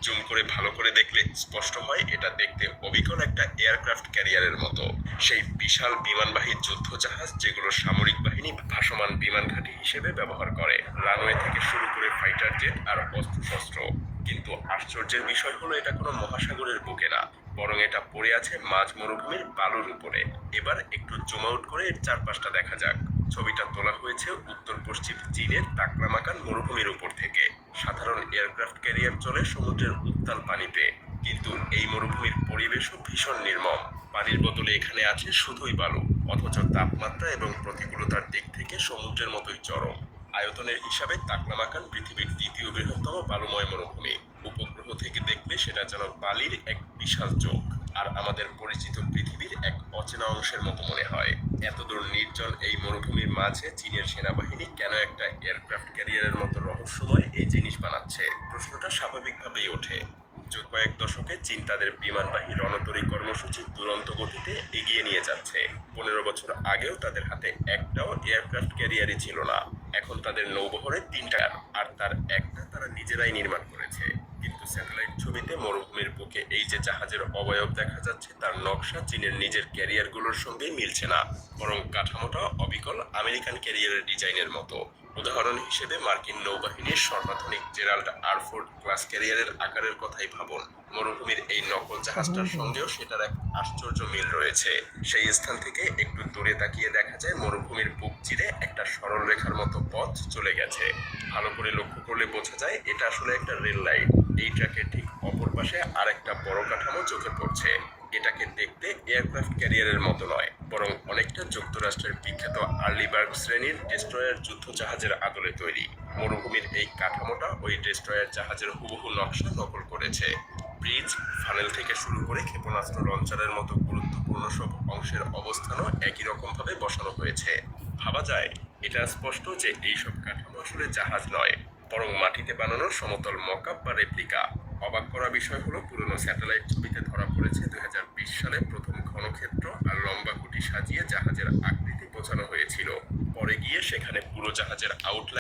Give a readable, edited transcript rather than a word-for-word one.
Zoom করে ভালো করে দেখলে স্পষ্ট হয় এটা দেখতে অবিকল একটা এয়ারক্রাফট ক্যারিয়ারের মতো। সেই বিশাল বিমানবাহী যুদ্ধ জাহাজ যেগুলো সামরিক বাহিনী ভাসমান বিমান ঘাঁটি হিসেবে ব্যবহার করে, রানওয়ে থেকে শুরু করে ফাইটার জেট আর অস্ত্রশস্ত্র। কিন্তু আশ্চর্যের বিষয় হলো এটা কোনো মহাসাগরের বুকে না, বরং এটা পড়ে আছে মাঝ মরুভূমির বালুর উপরে। এবার একটু জুম আউট করে এর চারপাশটা দেখা যাক। ছবিটা তোলা হয়েছে উত্তর পশ্চিম চীনের তাকলামাকান মরুভূমির উপর থেকে। সাধারণ এয়ারক্রাফট ক্যারিয়ার চলে সমুদ্রের উত্তাল পানিতে, কিন্তু এই মরুভূমির পরিবেশও ভীষণ নির্মম। পানির বদলে এখানে আছে শুধুই বালু, অথচ তাপমাত্রা এবং প্রতিকূলতার দিক থেকে সমুদ্রের মতোই চরম। আয়তনের হিসাবে তাকলামাকান পৃথিবীর দ্বিতীয় বৃহত্তম বালুময় মরুভূমি। উপগ্রহ থেকে দেখলে সেটা যেন বালির এক বিশাল চোখ, আর আমাদের পরিচিত পৃথিবীর এক অচেনা অংশের মতো মনে হয়। এতদূর নির্জন এই মরুভূমির মাঝে চীনের সেনাবাহিনী কেন একটা এয়ারক্রাফট ক্যারিয়ারের মতো রহস্যময় এই জিনিস বানাচ্ছে, প্রশ্নটা স্বাভাবিকভাবেই ওঠে। কয়েক দশকে চীন তাদের বিমানবাহী রণতরী কর্মসূচি দুরন্ত গতিতে এগিয়ে নিয়ে যাচ্ছে। 15 বছর আগেও তাদের হাতে একটাও এয়ারক্রাফট ক্যারিয়ারই ছিল না। এখন তাদের নৌবহরে 3টা, আর তার একটা তারা নিজেরাই নির্মাণ করেছে। কিন্তু স্যাটেলাইট ছবিতে মরুভূমির বুকে এই যে জাহাজের অবয়ব দেখা যাচ্ছে, তার নকশা চীনের নিজের ক্যারিয়ারগুলোর সঙ্গেই মিলছে না, বরং কাঠামোটা অবিকল আমেরিকান ক্যারিয়ারের ডিজাইনের মতো। উদাহরণ হিসেবে মার্কিন নৌবাহিনীর সর্বাধুনিক জেরাল্ড আর ফোর্ড ক্লাস ক্যারিয়ারের আকারের কথাই ভাবুন। মরুভূমির এই নকল জাহাজটার সঙ্গেও সেটার এক আশ্চর্য মিল রয়েছে। সেই স্থান থেকে একটু দূরে তাকিয়ে দেখা যায় মরুভূমির বুক চিরে একটা সরল রেখার মতো পথ চলে গেছে। ভালো করে লক্ষ্য করলে বোঝা যায় এটা আসলে একটা রেল লাইন। এই ট্র্যাকের ঠিক অপর পাশে আর একটা বড় কাঠামো চোখে পড়ছে। এটাকে দেখতে এয়ারক্রাফট ক্যারিয়ারের মতো নয়, বরং অনেকটা যুক্তরাষ্ট্রের বিখ্যাত আর্লিবার্গ শ্রেণীর ডেস্ট্রয়ার যুদ্ধ জাহাজের আদলে তৈরি। মরুভূমির এই কাঠামোটা ওই ডেস্ট্রয়ার জাহাজের হুবহু নকশা নকল করেছে। ব্রিজ, ফানেল থেকে শুরু করে ক্ষেপণাস্ত্র লঞ্চারের মতো গুরুত্বপূর্ণ সব অংশের অবস্থানও একই রকমভাবে বসানো হয়েছে। ভাবা যায় এটা স্পষ্ট যে এইসব কাঠামো আসলে জাহাজ নয়, বরং মাটিতে বানানো সমতল মকআপ বা রেপ্লিকা। অবাক করা বিষয় হলো পুরনো স্যাটেলাইট ছবিতে ধরা পড়েছে 2020 সালে প্রথম ঘনক্ষেত্র আর লম্বা খুঁটি সাজিয়ে জাহাজের আকৃতি বোঝানো হয়েছিল। পরে গিয়ে সেখানে পুরো জাহাজের আউটলাইন